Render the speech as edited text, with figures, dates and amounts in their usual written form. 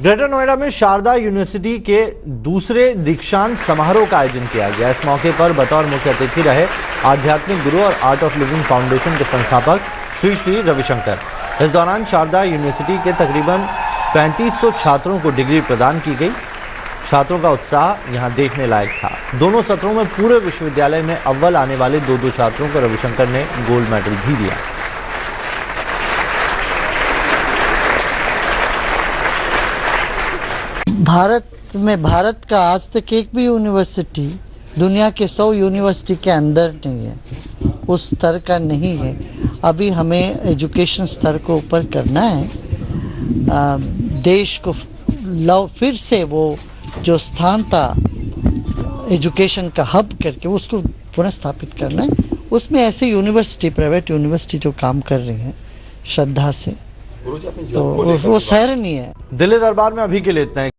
Greater Noida में Sharda university के दूसरे दीक्षांत समारोह का आयोजन किया गया। इस मौके पर बतौर मुख्य अतिथि रहे आध्यात्मिक गुरु और आर्ट ऑफ लिविंग फाउंडेशन के संस्थापक श्री रविशंकर। इस दौरान शारदा यूनिवर्सिटी के तकरीबन 3500 छात्रों को डिग्री प्रदान की गई। छात्रों का उत्साह यहां देखने लायक था। दोनों सत्रों में पूरे विश्वविद्यालय में अव्वल आने वाले दो छात्रों को रविशंकर ने गोल्ड मेडल भी दिया। भारत का आज तक एक भी यूनिवर्सिटी दुनिया के 100 यूनिवर्सिटी के अंदर नहीं है, उस स्तर का नहीं है। अभी हमें एजुकेशन स्तर को ऊपर करना है, देश को फिर से वो जो स्थान था एजुकेशन का हब करके उसको पुनः स्थापित करना है। उसमें ऐसे यूनिवर्सिटी, प्राइवेट यूनिवर्सिटी जो काम कर रही हैं श्रद्धा से, तो वो सराहनीय है। दिल्ली दरबार में अभी के लिए इतना ही।